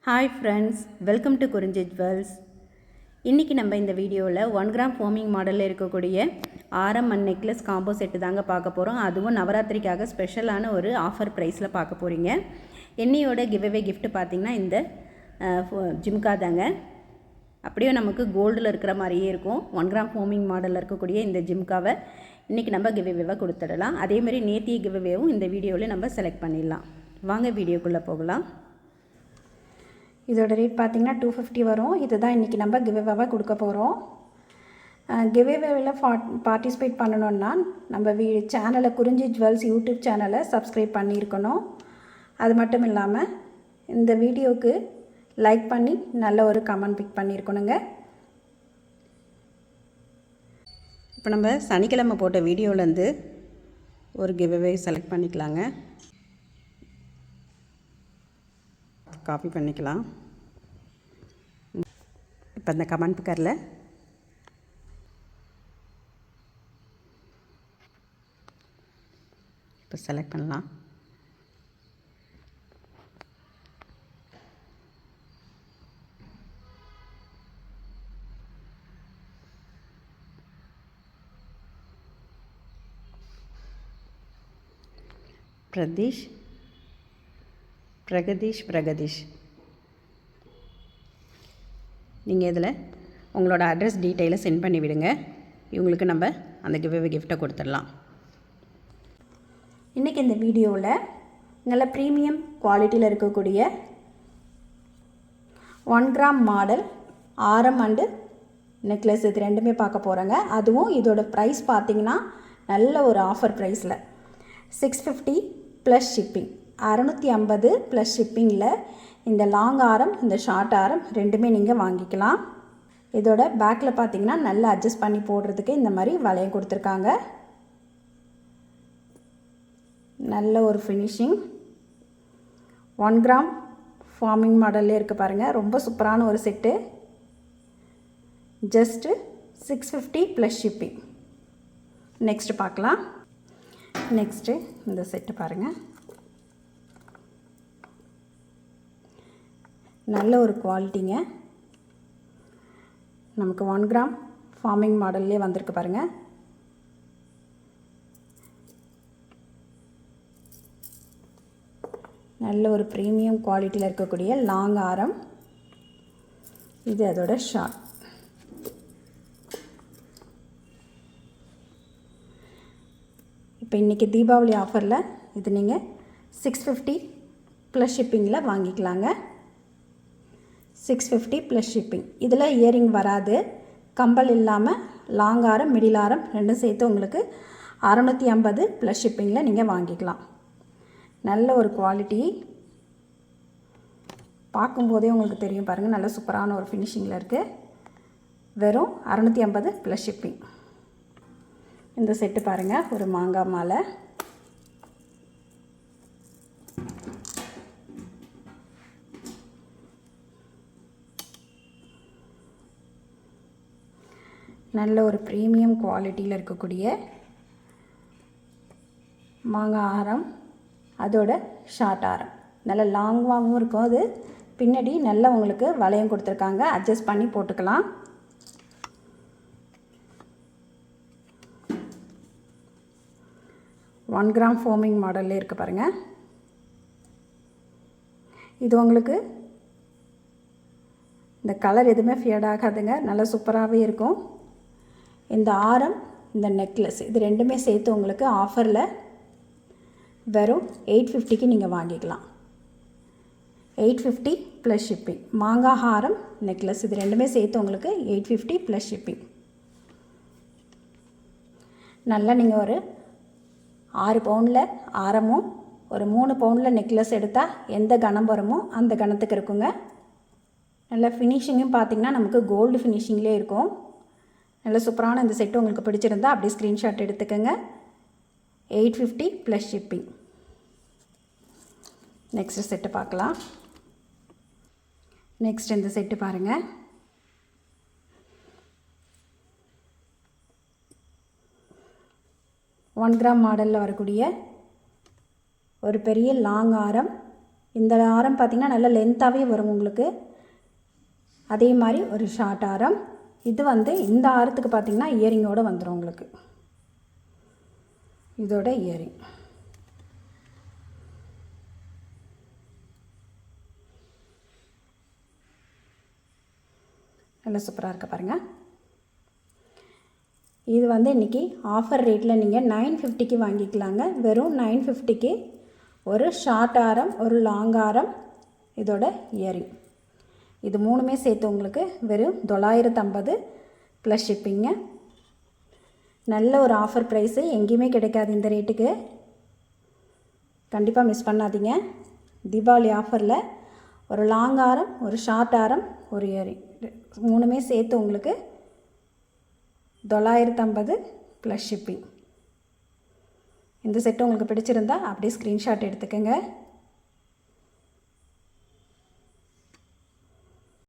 Hi friends, welcome to குறிஞ்சி jewels. இன்றைக்கி நம்ம இந்த வீடியோவில் 1 கிராம் ஃபோமிங் மாடலில் இருக்கக்கூடிய ஆரம் அண்ட் நெக்லஸ் காம்போ செட்டு தாங்க பார்க்க போகிறோம். அதுவும் நவராத்திரிக்காக ஸ்பெஷலான ஒரு ஆஃபர் ப்ரைஸில் பார்க்க போகிறீங்க. என்னையோட கிவ்அவே கிஃப்ட் பார்த்திங்கன்னா இந்த ஜிம்கா தாங்க. அப்படியே நமக்கு கோல்டில் இருக்கிற மாதிரியே இருக்கும். 1 கிராம் ஃபோமிங் மாடலில் இருக்கக்கூடிய இந்த ஜிம்காவை இன்றைக்கி நம்ம கிவ்அவேவாக கொடுத்துடலாம். அதேமாதிரி நேத்திய கிவ்அவேவும் இந்த வீடியோவில் நம்ம செலக்ட் பண்ணிடலாம். வாங்க வீடியோக்குள்ளே போகலாம். இதோட ரேட் பார்த்திங்கன்னா 250 வரும். இதுதான் இன்றைக்கி நம்ம கிவ்அவேவாக கொடுக்க போகிறோம். கிவ்அவேவில் பார்ட்டிசிபேட் பண்ணணுன்னா நம்ம சேனலை குறிஞ்சி ஜுவல்ஸ் யூடியூப் சேனலை சப்ஸ்கிரைப் பண்ணியிருக்கணும். அது மட்டும் இல்லாமல் இந்த வீடியோவுக்கு லைக் பண்ணி நல்ல ஒரு கமெண்ட் பிக் பண்ணியிருக்கணுங்க. இப்போ நம்ம சனிக்கிழமை போட்ட வீடியோவிலேருந்து ஒரு கிவ்அவே செலக்ட் பண்ணிக்கலாங்க. காப்பி பண்ணிக்கலாம். இப்போ இந்த கமெண்ட் பிக்கரில் இப்போ செலக்ட் பண்ணலாம். பிரகதீஷ் நீங்கள் இதில் உங்களோட அட்ரஸ் டீட்டெயிலை சென்ட் பண்ணி விடுங்க. இவங்களுக்கு நம்ம அந்த கிவ்அவே கிஃப்ட்டை கொடுத்துடலாம். இன்றைக்கி இந்த வீடியோவில் நல்ல ப்ரீமியம் குவாலிட்டியில் இருக்கக்கூடிய 1 கிராம் மாடல் ஆரம் அண்டு நெக்லஸ் இது ரெண்டுமே பார்க்க போகிறோங்க. அதுவும் இதோட ப்ரைஸ் பார்த்திங்கன்னா நல்ல ஒரு ஆஃபர் ப்ரைஸில் 650 ப்ளஸ் ஷிப்பிங், 650 ப்ளஸ் ஷிப்பிங்கில் இந்த லாங் ஆரம் இந்த ஷார்ட் ஆரம் ரெண்டுமே நீங்கள் வாங்கிக்கலாம். இதோட பேக்கில் பார்த்திங்கன்னா நல்லா அட்ஜஸ்ட் பண்ணி போடுறதுக்கு இந்த மாதிரி வளையம் கொடுத்துருக்காங்க. நல்ல ஒரு ஃபினிஷிங் 1 கிராம் ஃபார்மிங் மாடல்லே இருக்குது பாருங்கள். ரொம்ப சூப்பரான ஒரு set. Just 650 plus shipping. Next பார்க்கலாம். நெக்ஸ்ட்டு இந்த செட்டு பாருங்கள். நல்ல ஒரு குவாலிட்டிங்க. நமக்கு 1 கிராம் ஃபார்மிங் மாடல்லே வந்திருக்கு பாருங்கள். நல்ல ஒரு ப்ரீமியம் குவாலிட்டியில் இருக்கக்கூடிய லாங் ஆரம். இது அதோட ஷார்ட். இப்போ இன்றைக்கி தீபாவளி ஆஃபரில் இது நீங்கள் 650 ப்ளஸ் ஷிப்பிங்கில் வாங்கிக்கலாங்க. 650 ப்ளஸ் ஷிப்பிங். இதில் இயரிங் வராது. கம்பல் இல்லாமல் லாங் ஆரம் மிடில் ஆரம் ரெண்டும் சேர்த்து உங்களுக்கு 650 ப்ளஸ் ஷிப்பிங்கில் நீங்கள் வாங்கிக்கலாம். நல்ல ஒரு குவாலிட்டி. பார்க்கும்போதே உங்களுக்கு தெரியும் பாருங்கள். நல்ல சூப்பரான ஒரு ஃபினிஷிங்கில் இருக்குது. வெறும் 650 ப்ளஸ் ஷிப்பிங். இந்த செட்டு பாருங்கள். ஒரு மாங்காய் மாலை. நல்ல ஒரு ப்ரீமியம் குவாலிட்டியில் இருக்கக்கூடிய மாங்காய் ஆரம், அதோட ஷார்ட் ஆரம். நல்ல லாங்காகவும் இருக்கும். அது பின்னாடி நல்லா உங்களுக்கு வளையம் கொடுத்துருக்காங்க. அட்ஜஸ்ட் பண்ணி போட்டுக்கலாம். ஒன் கிராம் ஃபோமிங் மாடல்லே இருக்குது பாருங்கள். இது உங்களுக்கு இந்த கலர் எதுவுமே ஃபேட் ஆகாதுங்க. நல்லா சூப்பராகவே இருக்கும். இந்த ஆரம் இந்த நெக்லஸ் இது ரெண்டுமே சேர்த்து உங்களுக்கு ஆஃபரில் வெறும் 850க்கு நீங்கள் வாங்கிக்கலாம். 850 ப்ளஸ் ஷிப்பிங். மாங்காய் ஆரம் நெக்லஸ் இது ரெண்டுமே சேர்த்து உங்களுக்கு 850 ப்ளஸ் ஷிப்பிங். நல்லா நீங்கள் ஒரு 6 பவுனில் ஆரமும் ஒரு 3 பவுனில் நெக்லஸ் எடுத்தால் எந்த கணம் வருமோ அந்த கணத்துக்கு இருக்குங்க. நல்ல ஃபினிஷிங்கும் பார்த்திங்கன்னா நமக்கு கோல்டு ஃபினிஷிங்லேயே இருக்கும். நல்ல சூப்பரான இந்த செட்டு உங்களுக்கு பிடிச்சிருந்தா அப்படியே ஸ்க்ரீன்ஷாட் எடுத்துக்கோங்க. 850 ப்ளஸ் ஷிப்பிங். நெக்ஸ்ட் செட்டு பார்க்கலாம். நெக்ஸ்ட் இந்த செட்டு பாருங்கள். ஒன் கிராம் மாடலில் வரக்கூடிய ஒரு பெரிய லாங் ஆரம் இந்த ஆரம் பார்த்திங்கன்னா நல்லா லென்த்தாகவே வரும் உங்களுக்கு. அதே மாதிரி ஒரு ஷார்ட் ஆரம். இது வந்து இந்த ஆரத்துக்கு பார்த்திங்கன்னா இயரிங்கோடு வந்துடும் உங்களுக்கு. இதோட இயரிங் நல்லா சூப்பராக இருக்க பாருங்கள். இது வந்து இன்றைக்கி ஆஃபர் ரேட்டில் நீங்கள் 950க்கு வாங்கிக்கலாங்க. வெறும் 950க்கு ஒரு ஷார்ட் ஆரம், ஒரு லாங் ஆரம், இதோட இயரிங், இது மூணுமே சேர்த்து உங்களுக்கு வெறும் 950 ப்ளஸ் ஷிப்பிங்க. நல்ல ஒரு ஆஃபர் ப்ரைஸு, எங்கேயுமே கிடைக்காது இந்த ரேட்டுக்கு. கண்டிப்பாக மிஸ் பண்ணாதீங்க. தீபாவளி ஆஃபரில் ஒரு லாங் ஆரம், ஒரு ஷார்ட் ஆரம், ஒரு இயரிங் மூணுமே சேர்த்து உங்களுக்கு 950 ப்ளஸ் ஷிப்பிங். இந்த செட்டு உங்களுக்கு பிடிச்சிருந்தா அப்படியே ஸ்க்ரீன்ஷாட் எடுத்துக்கோங்க.